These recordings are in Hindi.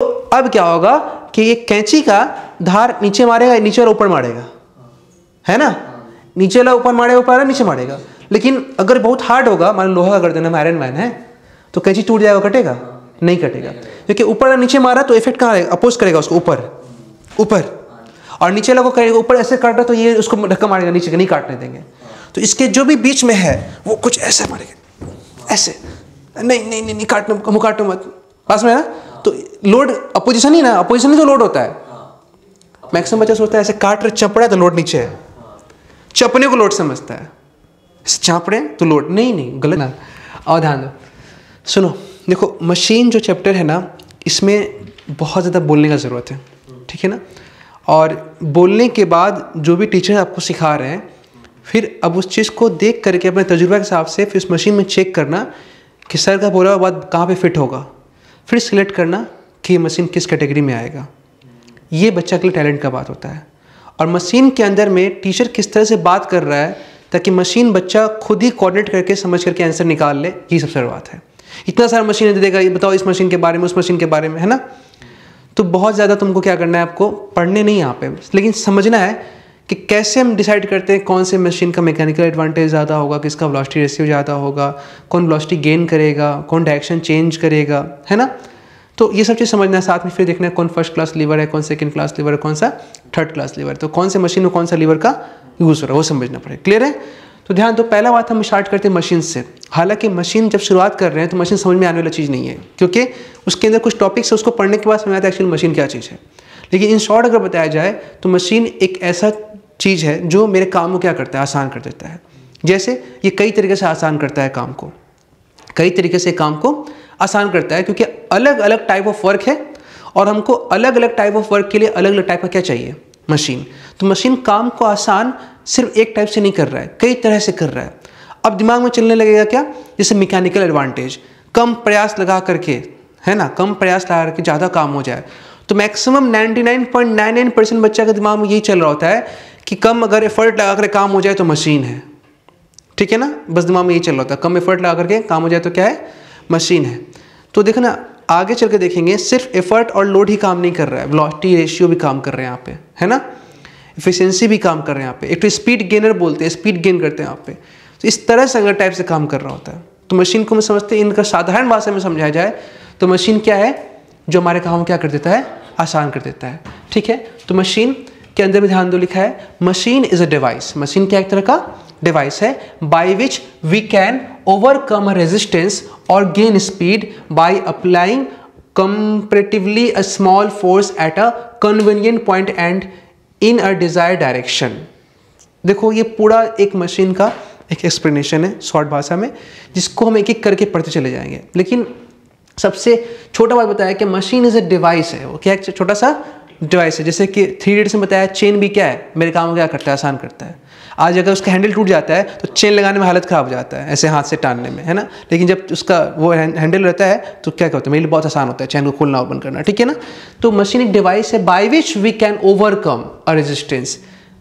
अब क्या होगा कि ये कैंची का धार नीचे मारेगा, नीचे वाला ऊपर मारेगा, है ना, नीचे वाला ऊपर मारेगा, ऊपर वाला नीचे मारेगा। लेकिन अगर बहुत हार्ड होगा, मान लो लोहा का गर्दन में आयरन मैन है, तो कैंची टूट जाएगा, कटेगा नहीं कटेगा, क्योंकि ऊपर वाला नीचे मारा तो इफेक्ट कहाँ आएगा, अपोज करेगा उसको ऊपर ऊपर, और नीचे वाला को करेगा ऊपर, ऐसे काटा तो ये उसको धक्का मारेगा नीचे, नहीं काटने देंगे। तो इसके जो भी बीच में है वो कुछ ऐसे मारेगा, ऐसे, नहीं नहीं नहीं काटना, मुँह काटो मत, पास में है ना। तो लोड अपोजिशन ही ना, अपोजिशन ही तो लोड होता है। मैक्सिमम बच्चा सोचता है ऐसे काट रहे चपड़ा है तो लोड नीचे है, चपने को लोड समझता है, चाप रहे तो लोड, नहीं नहीं गलत ना। और ध्यान दो, सुनो, देखो मशीन जो चैप्टर है ना, इसमें बहुत ज़्यादा बोलने का ज़रूरत है, ठीक है ना। और बोलने के बाद जो भी टीचर आपको सिखा रहे हैं, फिर अब उस चीज़ को देख करके अपने तजुर्बा के हिसाब से फिर उस मशीन में चेक करना कि सर का बोला हुआ बात कहाँ पे फिट होगा, फिर सिलेक्ट करना कि ये मशीन किस कैटेगरी में आएगा। ये बच्चा के लिए टैलेंट का बात होता है। और मशीन के अंदर में टीचर किस तरह से बात कर रहा है ताकि मशीन बच्चा खुद ही कोऑर्डिनेट करके समझ करके आंसर निकाल ले, ये सबसे बड़ी बात है। इतना सारा मशीन दे देगा, ये बताओ इस मशीन के बारे में, उस मशीन के बारे में, है ना। तो बहुत ज़्यादा तुमको क्या करना है, आपको पढ़ने नहीं यहाँ पे, लेकिन समझना है कि कैसे हम डिसाइड करते हैं कौन से मशीन का मैकेनिकल एडवांटेज ज़्यादा होगा, किसका वेलोसिटी रेशियो ज़्यादा होगा, कौन वेलोसिटी गेन करेगा, कौन डायरेक्शन चेंज करेगा, है ना। तो ये सब चीज़ समझना है। साथ में फिर देखना है कौन फर्स्ट क्लास लीवर है, कौन सेकंड क्लास लीवर है, कौन सा थर्ड क्लास लीवर है, तो कौन से मशीन में कौन सा लीवर का यूज़ हो रहा है वो समझना पड़ेगा। क्लियर है। तो ध्यान दो, पहला बात हम स्टार्ट करते हैं मशीन से। हालांकि मशीन जब शुरुआत कर रहे हैं तो मशीन समझ में आने वाली चीज़ नहीं है, क्योंकि उसके अंदर कुछ टॉपिक्स है, उसको पढ़ने के बाद समझ आता है एक्चुअली मशीन क्या चीज़ है। लेकिन इन शॉर्ट अगर बताया जाए तो मशीन एक ऐसा चीज़ है जो मेरे काम को क्या करता है, आसान कर देता है। जैसे ये कई तरीके से आसान करता है काम को, कई तरीके से काम को आसान करता है, क्योंकि अलग अलग टाइप ऑफ वर्क है और हमको अलग अलग टाइप ऑफ वर्क के लिए अलग अलग टाइप का क्या चाहिए, मशीन। तो मशीन काम को आसान सिर्फ एक टाइप से नहीं कर रहा है, कई तरह से कर रहा है। अब दिमाग में चलने लगेगा क्या, जैसे मैकेनिकल एडवांटेज, कम प्रयास लगा करके, है ना, कम प्रयास लगा करके ज़्यादा काम हो जाए। तो मैक्सिमम 99.99% बच्चा के दिमाग में यही चल रहा होता है कि कम अगर एफर्ट लगा कर काम हो जाए तो मशीन है, ठीक है ना, बस दिमाग में यही चल रहा होता है, कम एफर्ट लगा करके काम हो जाए तो क्या है, मशीन है। तो देखो ना, आगे चल के देखेंगे सिर्फ एफर्ट और लोड ही काम नहीं कर रहा है, वेलोसिटी रेशियो भी काम कर रहे हैं यहाँ पे, है ना, एफिशिएंसी भी काम कर रहे हैं यहाँ पे। एक तो स्पीड गेनर बोलते हैं, स्पीड गेन करते हैं यहाँ पे। तो इस तरह से अगर टाइप से काम कर रहा होता है तो मशीन को हम समझते हैं, इनका साधारण भाषा में समझाया जाए तो मशीन क्या है, जो हमारे काम क्या कर देता है, आसान कर देता है, ठीक है। तो मशीन के अंदर में ध्यान दो, लिखा है machine is a device. Machine क्या एक तरह का डिवाइस है, by which we can overcome a resistance और gain speed by applying comparatively a small force at a convenient point and in a desired direction. देखो ये पूरा एक मशीन का एक एक्सप्लेनेशन है शॉर्ट भाषा में, जिसको हम एक एक करके पढ़ते चले जाएंगे। लेकिन सबसे छोटा बात बताया कि मशीन इज अ डिवाइस है, वो क्या है, छोटा सा डिवाइस है। जैसे कि 3 इडियट्स में बताया चेन भी क्या है, मेरे काम को क्या करता है, आसान करता है। आज अगर उसका हैंडल टूट जाता है तो चेन लगाने में हालत ख़राब हो जाता है, ऐसे हाथ से टानने में, है ना। लेकिन जब उसका वो हैंडल रहता है तो क्या करता है, मेरे लिए बहुत आसान होता है चेन को खोलना और बंद करना, ठीक है ना। तो मशीन एक डिवाइस है by which we can overcome a resistance.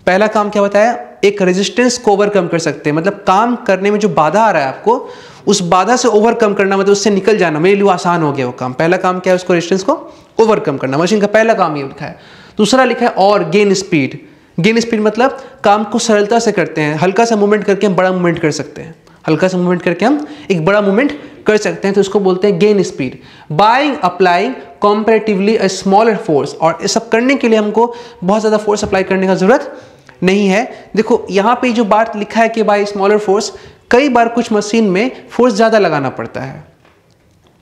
पहला काम क्या बताया, एक रेजिस्टेंस को ओवरकम कर सकते हैं, मतलब काम करने में जो बाधा आ रहा है आपको, उस बाधा से ओवरकम करना, मतलब उससे निकल जाना, मेरे लिए आसान हो गया वो काम। पहला काम क्या है, उसको रेजिस्टेंस को ओवरकम करना, मशीन का पहला काम ये लिखा है। दूसरा लिखा है और गेन स्पीड। गेन स्पीड मतलब काम को सरलता से करते हैं, हल्का सा मूवमेंट करके हम बड़ा मूवमेंट कर सकते हैं, हल्का सा मूवमेंट करके हम एक बड़ा मूवमेंट कर सकते हैं, तो उसको बोलते हैं gain speed. By applying comparatively a smaller force, और ये सब करने के लिए हमको बहुत ज़्यादा फोर्स अप्लाई करने का जरूरत नहीं है। देखो यहाँ पे जो बात लिखा है कि बाय स्मॉलर फोर्स, कई बार कुछ मशीन में फोर्स ज़्यादा लगाना पड़ता है,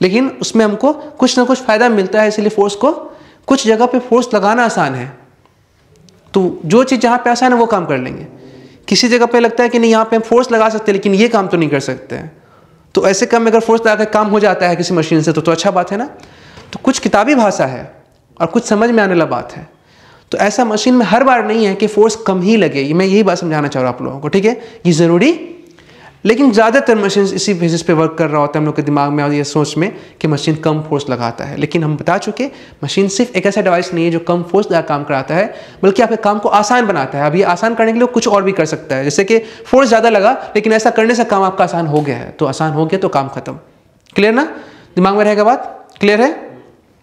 लेकिन उसमें हमको कुछ ना कुछ फायदा मिलता है, इसलिए फोर्स को कुछ जगह पे फोर्स लगाना आसान है। तो जो चीज़ जहाँ पे आसान है वो काम कर लेंगे। किसी जगह पे लगता है कि नहीं यहाँ पे हम फोर्स लगा सकते हैं लेकिन ये काम तो नहीं कर सकते हैं, तो ऐसे काम में अगर फोर्स लगा कर काम हो जाता है किसी मशीन से तो अच्छा बात है ना। तो कुछ किताबी भाषा है और कुछ समझ में आने वाला बात है। तो ऐसा मशीन में हर बार नहीं है कि फोर्स कम ही लगे, मैं यही बात समझाना चाह रहा हूँ आप लोगों को, ठीक है, ये ज़रूरी। लेकिन ज़्यादातर मशीन इसी बेसिस पे वर्क कर रहा होता है हम लोग के दिमाग में और ये सोच में कि मशीन कम फोर्स लगाता है। लेकिन हम बता चुके मशीन सिर्फ एक ऐसा डिवाइस नहीं है जो कम फोर्स लगा काम कराता है, बल्कि आपके काम को आसान बनाता है। अब ये आसान करने के लिए कुछ और भी कर सकता है, जैसे कि फोर्स ज़्यादा लगा लेकिन ऐसा करने से काम आपका आसान हो गया है, तो आसान हो गया तो काम खत्म। क्लियर ना, दिमाग में रहेगा बात, क्लियर है।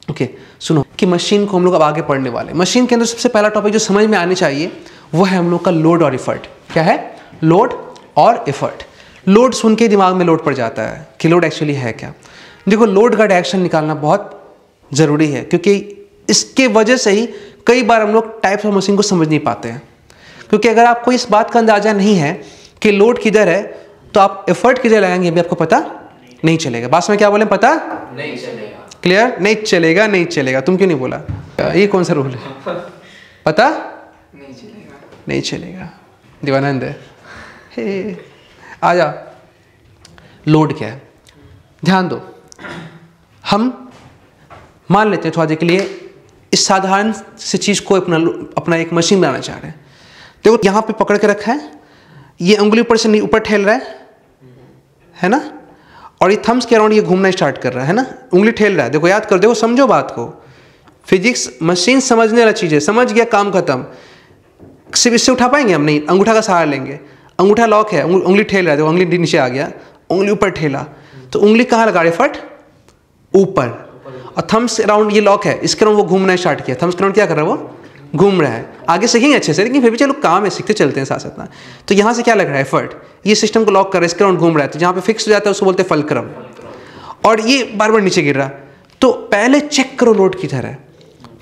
ओके सुनो कि मशीन को हम लोग अब आगे पढ़ने वाले। मशीन के अंदर सबसे पहला टॉपिक जो समझ में आनी चाहिए वो है हम लोग का लोड और इफर्ट। क्या है? लोड और इफर्ट। लोड सुन के दिमाग में लोड पड़ जाता है कि लोड एक्चुअली है क्या। देखो लोड का डायरेक्शन निकालना बहुत ज़रूरी है, क्योंकि इसके वजह से ही कई बार हम लोग टाइप्स ऑफ मशीन को समझ नहीं पाते हैं। क्योंकि अगर आपको इस बात का अंदाज़ा नहीं है कि लोड किधर है तो आप एफर्ट किधर लगाएंगे अभी आपको पता नहीं चलेगा। बात में क्या बोले? पता नहीं चलेगा। क्लियर? नहीं चलेगा, नहीं चलेगा। तुम क्यों नहीं बोला? ये कौन सा रूल है? पता नहीं चलेगा, नहीं चलेगा। देवानंद है। आ जा। लोड क्या है ध्यान दो। हम मान लेते हैं थोड़ा देर के लिए इस साधारण से चीज़ को अपना एक मशीन बनाना चाह रहे हैं। देखो यहाँ पे पकड़ के रखा है, ये उंगली ऊपर से ऊपर ठेल रहा है ना, और ये थम्स के अराउंड ये घूमना स्टार्ट कर रहा है ना, उंगली ठेल रहा है। देखो याद कर, देखो समझो बात को। फिजिक्स मशीन समझने वाला चीज़ है, समझ गया काम खत्म। सिर्फ इससे उठा पाएंगे हम? नहीं, अंगूठा का सहारा लेंगे। अंगूठा लॉक है, उंगली ठेल रहा है, देखो उंगली नीचे आ गया, उंगली ऊपर ठेला तो उंगली कहाँ लगा रहे? फट ऊपर। और थम्स अराउंड ये लॉक है, इसके अराउंड वो घूमना स्टार्ट किया। थम्स के अराउंड क्या कर रहा है? वो घूम रहा है। आगे सीखेंगे अच्छे से, लेकिन फिर भी चलो काम है, सीखते चलते हैं साथ साथ ना। तो यहाँ से क्या लग रहा है? एफर्ट। ये सिस्टम को लॉक कर रहा है, इसके अराउंड घूम रहा है, तो जहाँ पे फिक्स हो जाता है उसको बोलते हैं फलक्रम। और ये बार बार नीचे गिर रहा। तो पहले चेक करो लोड किधर है।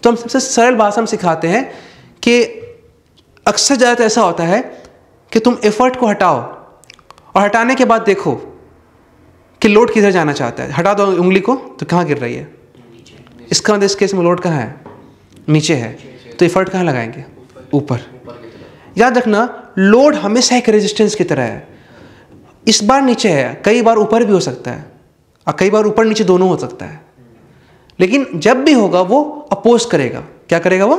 तो हम सबसे सरल भाषा में सिखाते हैं कि अक्सर ज़्यादातर ऐसा होता है कि तुम एफर्ट को हटाओ और हटाने के बाद देखो कि लोड किधर जाना चाहता है। हटा दो उंगली को तो कहाँ गिर रही है? इसका मतलब इस केस में लोड कहाँ है? नीचे है। तो एफर्ट कहाँ लगाएंगे? ऊपर। याद रखना लोड हमेशा एक रेजिस्टेंस की तरह है। इस बार नीचे है, कई बार ऊपर भी हो सकता है, और कई बार ऊपर नीचे दोनों हो सकता है। लेकिन जब भी होगा वो अपोज करेगा। क्या करेगा? वो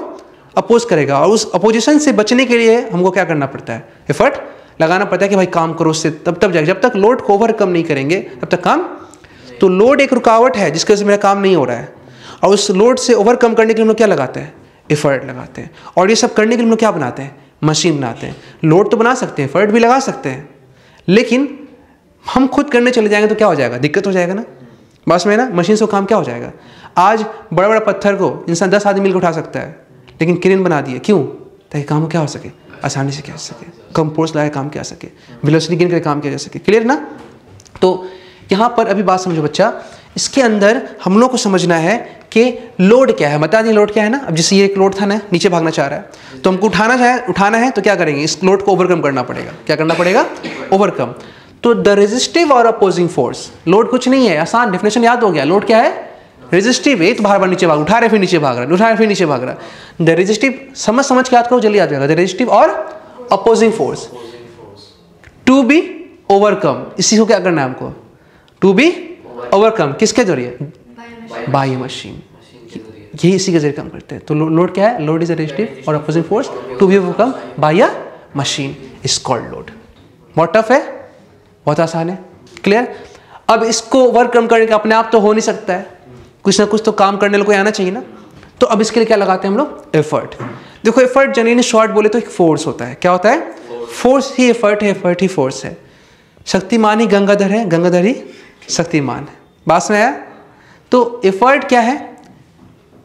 अपोज करेगा। और उस अपोजिशन से बचने के लिए हमको क्या करना पड़ता है? एफर्ट लगाना पड़ता है कि भाई काम करो उससे, तब जाएगा। जब तक लोड को ओवरकम नहीं करेंगे तब तक काम। तो लोड एक रुकावट है जिसकी वजह से मेरा काम नहीं हो रहा है, और उस लोड से ओवरकम करने के लिए हम लोग क्या लगाते हैं? एफर्ट लगाते हैं। और ये सब करने के लिए हम लोग क्या बनाते हैं? मशीन बनाते हैं। लोड तो बना सकते हैं, एफर्ट भी लगा सकते हैं, लेकिन हम खुद करने चले जाएंगे तो क्या हो जाएगा? दिक्कत हो जाएगा ना। बस में ना मशीन से काम क्या हो जाएगा? आज बड़ा बड़ा पत्थर को इंसान 10 आदमी मिलकर उठा सकता है, लेकिन क्रेन बना दिए। क्यों? ताकि काम क्या हो सके? आसानी से किया जा सके, कम फोर्स लगा काम किया जा सके, वेलोसिटी गेन करके काम किया जा सके। क्लियर ना? तो यहाँ पर अभी बात समझो बच्चा, इसके अंदर हम लोग को समझना है कि लोड क्या है। बता दें लोड क्या है ना। अब जैसे ये एक लोड था ना, नीचे भागना चाह रहा है, तो हमको उठाना है तो क्या करेंगे? इस लोड को ओवरकम करना पड़ेगा। क्या करना पड़ेगा? ओवरकम। तो द रेजिस्टिव और अपोजिंग फोर्स। लोड कुछ नहीं है, आसान डेफिनेशन याद हो गया। लोड क्या है? रेजिस्टिव। एक बार नीचे भाग, उठा रहे फिर नीचे भाग रहा है, उठा रहे फिर नीचे भाग रहा है। द रेजिस्टिव समझ के याद करो, जल्दी याद जाएगा। द रेजिस्टिव और opposing force to be overcome. इसी को क्या करना है हमको? To be overcome. किसके जरिए? By machine. यही इसी के जरिए काम करते हैं। तो लोड क्या है? लोड इज अ रेजिस्टिव और opposing force to be overcome by a machine is called load. बहुत टफ है, बहुत आसान है। क्लियर? अब इसको ओवरकम करने का अपने आप तो हो नहीं सकता है, कुछ ना कुछ तो काम करने को आना चाहिए ना। तो अब इसके लिए क्या लगाते हैं हम लोग? एफर्ट। देखो एफर्ट जनरली शॉर्ट बोले तो एक फोर्स होता है। क्या होता है? फोर्स ही एफर्ट है, एफर्ट ही फोर्स है। शक्तिमान ही गंगाधर है, गंगाधर ही शक्तिमान है। बात में आया? तो एफर्ट क्या है?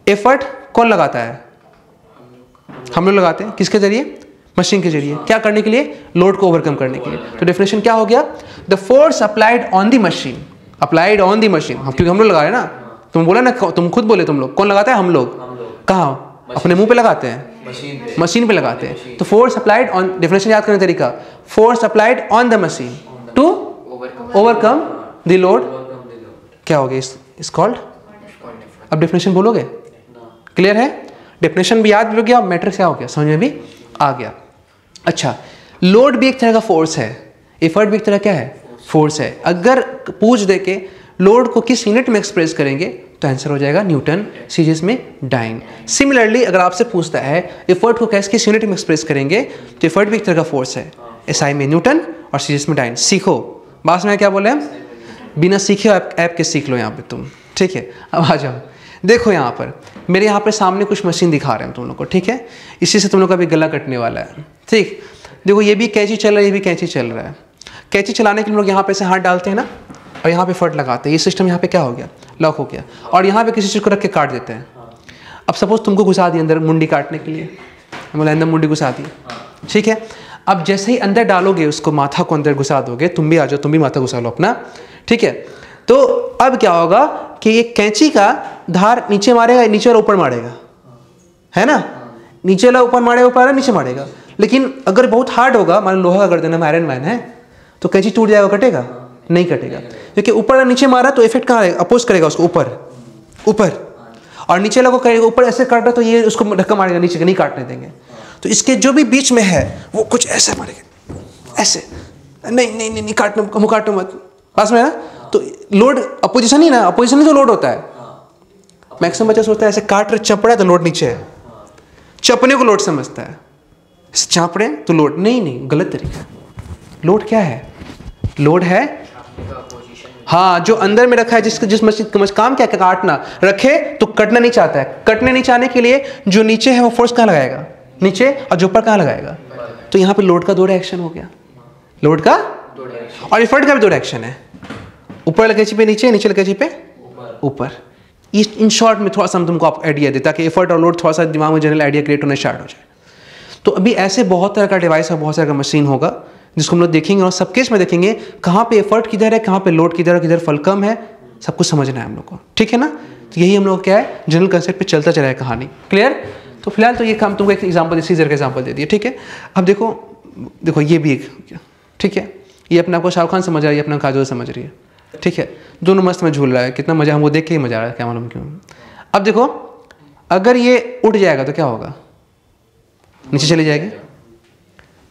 एफर्ट कौन लगाता है? हम लोग लगाते हैं। किसके जरिए? मशीन के जरिए। क्या करने के लिए? लोड को ओवरकम करने के लिए। तो डेफिनेशन क्या हो गया? The force applied on the machine. Applied on the machine, क्योंकि हम लोग लगा रहे हैं ना। तुम बोला ना, तुम खुद बोले तुम लोग। कौन लगाता है? हम लोग। कहाँ? अपने मुंह पे लगाते हैं, मशीन पे लगाते हैं। तो फोर्स अप्लाइड ऑन, डेफिनेशन याद करने का तरीका, force applied on the machine to overcome the load. क्या हो गया? इस कॉल्ड। अब डेफिनेशन बोलोगे? क्लियर है? डेफिनेशन भी याद हो गया, मैट्रिक्स क्या हो गया? समझ में भी आ गया। अच्छा, लोड भी एक तरह का फोर्स है, एफर्ट भी एक तरह क्या है? फोर्स है। अगर पूछ दे के लोड को किस यूनिट में एक्सप्रेस करेंगे तो आंसर हो जाएगा न्यूटन, सीजीएस में डाइन। सिमिलरली अगर आपसे पूछता है एफर्ट को कैसे किस यूनिट में एक्सप्रेस करेंगे तो एफर्ट भी एक तरह का फोर्स है, एसआई में न्यूटन और सीजीएस में डाइन। सीखो। बात में क्या बोले हम? बिना सीखे ऐप के सीख लो यहाँ पे तुम। ठीक है, अब आ जाओ। देखो यहाँ पर मेरे यहाँ पे सामने कुछ मशीन दिखा रहे हैं तुम लोग को। ठीक है, इसी से तुम लोग का भी गला कटने वाला है। ठीक, देखो ये भी कैंची चल रहा है, ये भी कैंची चल रहा है। कैंची चलाने के लिए लोग यहाँ पे से हाथ डालते हैं ना, और यहाँ पे एफर्ट लगाते हैं, ये सिस्टम यहाँ पे क्या हो गया, लॉक हो गया, और यहाँ पे किसी चीज़ को रख के काट देते हैं। अब सपोज तुमको घुसा दिया अंदर मुंडी काटने के लिए, बोला अंदर मुंडी घुसा दी, ठीक है। अब जैसे ही अंदर डालोगे उसको, माथा को अंदर घुसा दोगे, तुम भी आ जाओ, तुम भी माथा घुसा लो अपना, ठीक है। तो अब क्या होगा कि ये कैंची का धार नीचे मारेगा, नीचे और ऊपर मारेगा, है ना, नीचे वाला ऊपर मारेगा, ऊपर नीचे मारेगा। लेकिन अगर बहुत हार्ड होगा, मान लो लोहा का गर्दन है, आयरन मैन है, तो कैंची टूट जाएगा, कटेगा नहीं कटेगा, क्योंकि ऊपर नीचे मारा तो इफेक्ट कहाँ आएगा, अपोज करेगा उसको ऊपर ऊपर, और नीचे वाला को करेगा ऊपर, ऐसे काट रहा तो ये उसको धक्का मारेगा नीचे, नहीं काटने देंगे। तो इसके जो भी बीच में है वो कुछ ऐसे मारेगा, ऐसे, नहीं नहीं नहीं, नहीं काटना, मुँह काटो मत, पास में है ना। तो लोड अपोजिशन ही ना, अपोजिशन ही तो लोड होता है। मैक्सिमम बच्चा सोचता है ऐसे काट रहे, चपड़ा है तो लोड नीचे है, चपने को लोड समझता है, चाप रहे तो लोड, नहीं नहीं, गलत तरीका है। लोड क्या है, लोड है हाँ जो अंदर में रखा है, जिस मशीन काम क्या है, काटना, रखे तो कटना नहीं चाहता है, कटने नहीं चाहने के लिए जो नीचे है वो फोर्स कहाँ लगाएगा, नीचे, और जो ऊपर कहाँ लगाएगा। तो यहाँ पे लोड का 2 डायरेक्शन हो गया, लोड का, और एफर्ट का भी 2 डायरेक्शन है, ऊपर कैंची पे नीचे, नीचे कैंची पे ऊपर। इन शॉर्ट में थोड़ा सा हम तुमको आइडिया दे, ताकि एफर्ट और लोड थोड़ा सा दिमाग में जनरल आइडिया क्रिएट होना स्टार्ट हो जाए। तो अभी ऐसे बहुत तरह का डिवाइस और बहुत तरह का मशीन होगा जिसको हम लोग देखेंगे, और सब केस में देखेंगे कहाँ पे एफर्ट किधर है, कहाँ पे लोड किधर है, किधर फल कम है, सब कुछ समझना है हम लोग को, ठीक है ना। तो यही हम लोग क्या है, जनरल कंसेप्ट पे चलता चला है कहानी, क्लियर। तो फिलहाल तो ये काम तुमको एक एग्जाम्पल, सीजर का एग्जाम्पल दे दिया, ठीक है। अब देखो देखो ये भी एक, ठीक है, ये अपने आपको शाहरुख खान समझ रहा है, ये अपना काजोल समझ रही है, ठीक है, दोनों मस्त में झूल रहा है, कितना मजा, हमको देख के ही मजा आ रहा है, क्या मालूम क्यों। अब देखो अगर ये उठ जाएगा तो क्या होगा, नीचे चली जाएगी।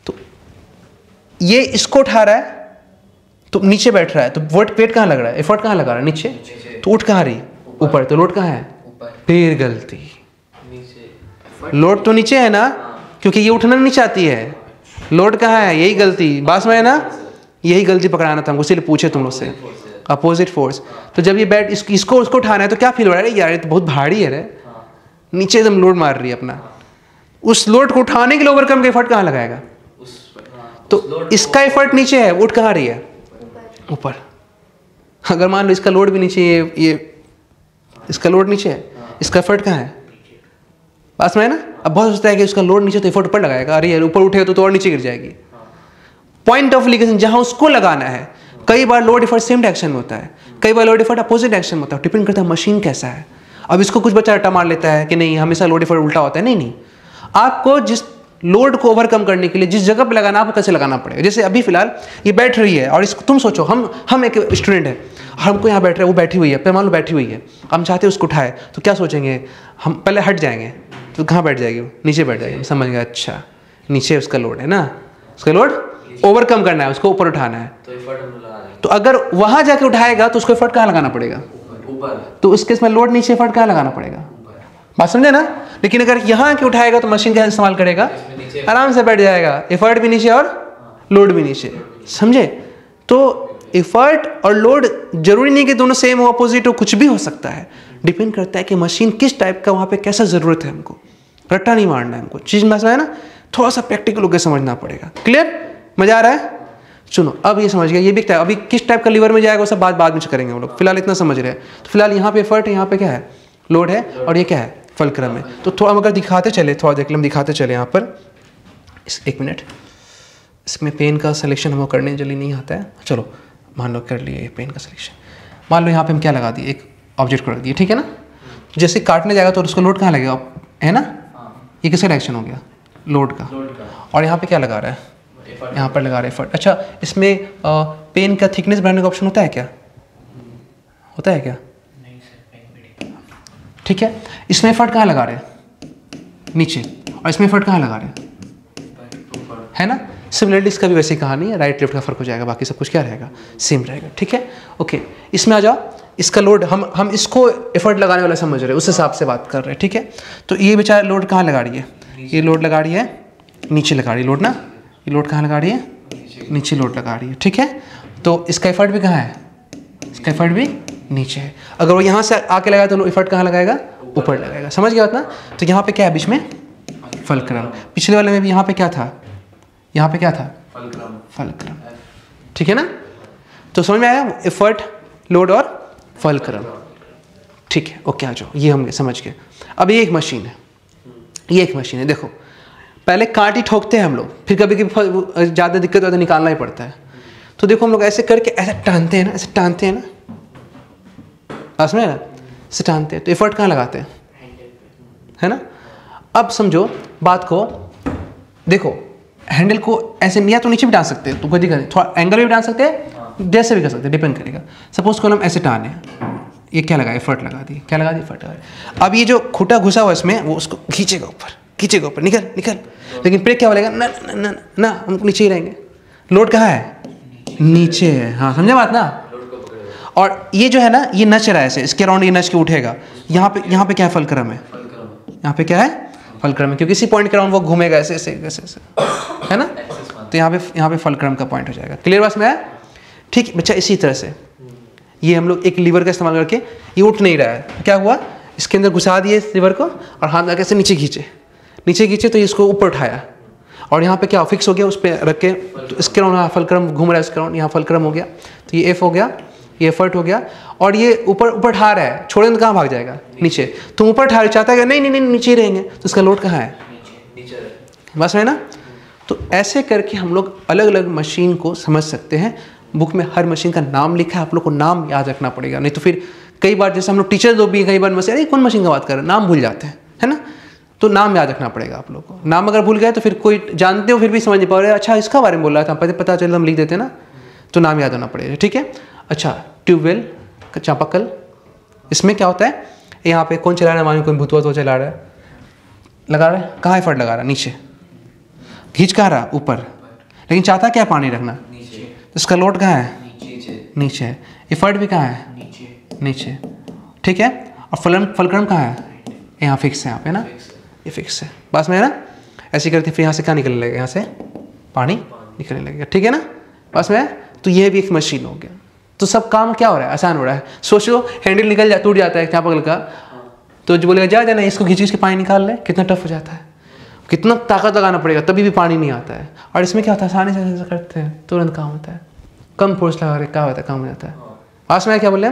तो ये इसको उठा रहा है तो नीचे बैठ रहा है, तो वोट पेट कहाँ लग रहा है, एफर्ट कहाँ लगा रहा है, नीचे, तो उठ कहाँ रही, ऊपर, तो लोड कहाँ है, फिर गलती, लोड तो नीचे है ना, क्योंकि ये उठना नहीं चाहती है, लोड कहाँ है, यही गलती, बास में है ना, यही गलती पकड़ाना था हमको, इसलिए पूछे तुम लोग से, अपोजिट फोर्स। तो जब ये बैठ इसको उसको उठाना है तो क्या फील हो रहा है, यार ये तो बहुत भारी है रे, नीचे एकदम लोड मार रही है अपना, उस लोड को उठाने के लिए ओवरकम का एफर्ट कहाँ लगाएगा, तो इसका एफर्ट नीचे है, उठ कहाँ रही है, ऊपर। अगर मान लो इसका लोड भी नीचे, ये इसका लोड नीचे है, इसका एफर्ट कहाँ है, पास में है ना। अब बहुत सोचता है कि उसका लोड नीचे तो एफर्ट ऊपर लगाएगा, अरे यार ऊपर उठेगा तो और नीचे गिर जाएगी। पॉइंट ऑफ लिगेशन जहाँ उसको लगाना है, कई बार लोड एफर्ट सेम डायरेक्शन में होता है, कई बार लोड एफर्ट अपोजिट डायरेक्शन में होता है, डिपेंड करता है मशीन कैसा है। अब इसको कुछ बच्चा रट्टा मार लेता है कि नहीं हमेशा लोड एफर्ट उल्टा होता है, नहीं नहीं, आपको जिस लोड को ओवरकम करने के लिए जिस जगह पे लगाना, आपको कैसे लगाना पड़ेगा। जैसे अभी फिलहाल ये बैठ रही है, और इसको तुम सोचो, हम एक स्टूडेंट है, हमको यहाँ बैठ रहे हैं, वो बैठी हुई है, मान लो बैठी हुई है, हम चाहते हैं उसको उठाए, तो क्या सोचेंगे हम, पहले हट जाएंगे, तो कहाँ बैठ जाएगी वो, नीचे बैठ जाएगी, समझ गए, अच्छा नीचे उसका लोड है ना, उसका लोड ओवरकम करना है, उसको ऊपर उठाना है, तो अगर वहां जाके उठाएगा तो उसको एफर्ट कहाँ लगाना पड़ेगा, तो उस केस में लोड नीचे, एफर्ट कहाँ लगाना पड़ेगा, बात समझे ना। लेकिन अगर यहाँ के उठाएगा तो मशीन क्या इस्तेमाल करेगा, आराम से बैठ जाएगा, एफर्ट भी नीचे और लोड भी नीचे, समझे। तो एफर्ट और लोड जरूरी नहीं कि दोनों सेम हो, अपोजिट हो, कुछ भी हो सकता है, डिपेंड करता है कि मशीन किस टाइप का, वहाँ पे कैसा ज़रूरत है, हमको रट्टा नहीं मारना है, हमको चीज़ में है ना, थोड़ा सा प्रैक्टिकल होकर समझना पड़ेगा। क्लियर, मजा आ रहा है। सुनो अब ये समझ गया, ये भी क्या है, अभी किस टाइप का लीवर में जाएगा वो सब बाद में करेंगे हम लोग, फिलहाल इतना समझ रहे हैं। तो फिलहाल यहाँ पे एफर्ट है, यहाँ पे क्या है, लोड है, और ये क्या है, फलक्रम है। तो थोड़ा हम अगर दिखाते चले, थोड़ा देख ले, हम दिखाते चले यहाँ पर, एक मिनट, इसमें पेन का सिलेक्शन हमको करने जल्दी नहीं आता है, चलो मान लो कर लिए पेन का सिलेक्शन। मान लो यहाँ पे हम क्या लगा दिए, एक ऑब्जेक्ट को रख दिए, ठीक है ना। जैसे काटने जाएगा तो उसको लोड कहाँ लगेगा, है ना, ये किसका डायरेक्शन हो गया, लोड का, और यहाँ पे क्या लगा रहा है, यहाँ पर लगा रहा है एफर्ट। अच्छा इसमें पेन का थिकनेस बढ़ाने का ऑप्शन होता है क्या, होता है क्या, ठीक है। इसमें एफर्ट कहाँ लगा रहे हैं, नीचे, और इसमें एफर्ट कहाँ लगा रहे हैं, है ना। सिमिलरली इसका भी वैसी कहानी है, राइट लेफ्ट का फर्क हो जाएगा, बाकी सब कुछ क्या रहेगा, सेम रहेगा, ठीक है। ओके इसमें आ जाओ, इसका लोड हम इसको एफर्ट लगाने वाला समझ रहे हैं, उस हिसाब से बात कर रहे हैं, ठीक है। तो ये बेचारा लोड कहाँ लगा रही है, ये लोड लगा रही है, नीचे लगा रही है लोड ना, ये लोड कहाँ लगा रही है, नीचे लोड लगा रही है, ठीक है। तो इसका एफर्ट भी कहाँ है, इसका एफर्ट भी नीचे है। अगर वो यहाँ से आके लगाया तो एफर्ट कहाँ लगाएगा, ऊपर लगाएगा, समझ गया ना। तो यहाँ पे क्या है, बीच में फलक्रम, पिछले वाले में भी यहाँ पे क्या था, यहाँ पे क्या था, फलक्रम, ठीक है ना। तो समझ में आया, एफर्ट लोड और फलक्रम। ठीक है, ओके, आ जाओ, ये हम समझ गए। अब ये एक मशीन है, ये एक मशीन है। देखो पहले कांटी ठोकते हैं हम लोग, फिर कभी कभी ज़्यादा दिक्कत हो तो निकालना ही पड़ता है। तो देखो हम लोग ऐसे करके ऐसे टानते हैं ना, ऐसे टानते हैं ना, समझे ना, ऐसे टानते हैं तो एफर्ट कहाँ लगाते हैं, है ना। अब समझो बात को, देखो हैंडल को ऐसे या तो नीचे भी डाल सकते हैं, तो कोई दिक्कत नहीं, थोड़ा एंगल भी डाल सकते हैं, जैसे भी कर सकते हैं, डिपेंड करेगा। सपोज को हम ऐसे टाने, ये क्या लगा, एफर्ट लगा दी, क्या लगा दी, एफर्ट लगा दी। अब ये जो खूटा घुसा हुआ इसमें, वो उसको खींचेगा ऊपर, खींचेगा ऊपर, निकल निकल, लेकिन फिर क्या बोलेगा, ना ना ना ना, हम नीचे ही रहेंगे। लोड कहाँ है, नीचे है। हाँ समझे बात ना। और ये जो है ना, ये नच रहा है ऐसे, इसके अराउंड ये नच के उठेगा। यहाँ पे क्या है, फलक्रम है, यहाँ पे क्या है, फलक्रम है, क्योंकि इसी पॉइंट के अराउंड वो घूमेगा ऐसे ऐसे ऐसे ऐसे, है ना। तो यहाँ पे फलक्रम का पॉइंट हो जाएगा। क्लियर बात में है, ठीक बच्चा। इसी तरह से ये हम लोग एक लीवर का इस्तेमाल करके, ये उठ नहीं रहा है, क्या हुआ, इसके अंदर घुसा दिए इस लीवर को, और हाथ लगा से नीचे खींचे, नीचे खींचे तो इसको ऊपर उठाया, और यहाँ पे क्या फिक्स हो गया, उस पर रख के, तो इसके राउंड फलक्रम घूम रहा है, इसके राउंड यहाँ फलक्रम हो गया, तो ये एफ हो गया, ये एफर्ट हो गया। और ये ऊपर ऊपर उठा रहा है, छोड़े तो कहाँ भाग जाएगा, नीचे। तुम ऊपर उठा रहे, चाहता है नहीं नहीं नहीं नीचे ही रहेंगे, तो इसका लोड कहाँ है, बस है ना। तो ऐसे करके हम लोग अलग अलग मशीन को समझ सकते हैं। बुक में हर मशीन का नाम लिखा है, आप लोग को नाम याद रखना पड़ेगा, नहीं तो फिर कई बार जैसे हम लोग टीचर लोग भी कई बार मशीन, अरे कौन मशीन का बात कर रहे हैं, नाम भूल जाते हैं, है ना। तो नाम याद रखना पड़ेगा आप लोग को। नाम अगर भूल गए तो फिर कोई जानते हो फिर भी समझ नहीं पा रहे, अच्छा इसका बारे में बोल रहा था, पता चल हम लिख देते ना, तो नाम याद होना पड़ेगा, ठीक है। अच्छा, ट्यूबवेल, चापाकल, इसमें क्या होता है, यहाँ पे कौन चला रहा है, मानो कोई भूतवा तो चला रहा है, लगा रहा है, कहाँ एफर्ट लगा रहा है, नीचे खींच कहाँ रहा, ऊपर, लेकिन चाहता क्या पानी रखना, इसका लोड कहाँ है, नीचे है, एफर्ट भी कहाँ है, नीचे, ठीक है। और फलक्रम कहाँ है, यहाँ फिक्स है, यहाँ पे ना, ये फिक्स है, बस में है ना। ऐसे करते फिर यहाँ से क्या निकलने लगेगा, यहाँ से पानी निकलने लगेगा, ठीक है ना, बस में। तो ये भी एक मशीन हो गया। तो सब काम क्या हो रहा है, आसान हो रहा है। सोच लो हैंडल निकल जा, टूट जाता है चापाकल का, तो जो बोलेगा जा नहीं, इसको खींच के पानी निकाल ले, कितना टफ हो जाता है, कितना ताकत लगाना पड़ेगा, तभी भी पानी नहीं आता है। और इसमें क्या होता है, आसानी से ऐसा करते हैं, तुरंत काम होता है, कम फोर्स लगा रहे क्या होता है, काम हो जाता है। पास में क्या बोले,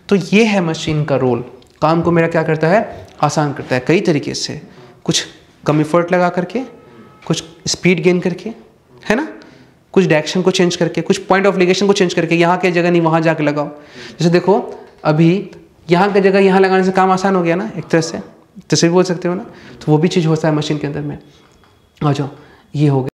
तो ये है मशीन का रोल। काम को मेरा क्या करता है, आसान करता है कई तरीके से, कुछ कम एफर्ट लगा करके, कुछ स्पीड गेन करके, है ना, कुछ डायरेक्शन को चेंज करके, कुछ पॉइंट ऑफ लिगेशन को चेंज करके, यहाँ के जगह नहीं वहाँ जाके लगाओ। जैसे देखो अभी यहाँ की जगह यहाँ लगाने से काम आसान हो गया ना, एक तरह से, तैसे भी बोल सकते हो ना। तो वो भी चीज़ होता है मशीन के अंदर में। आ जाओ, ये हो गया।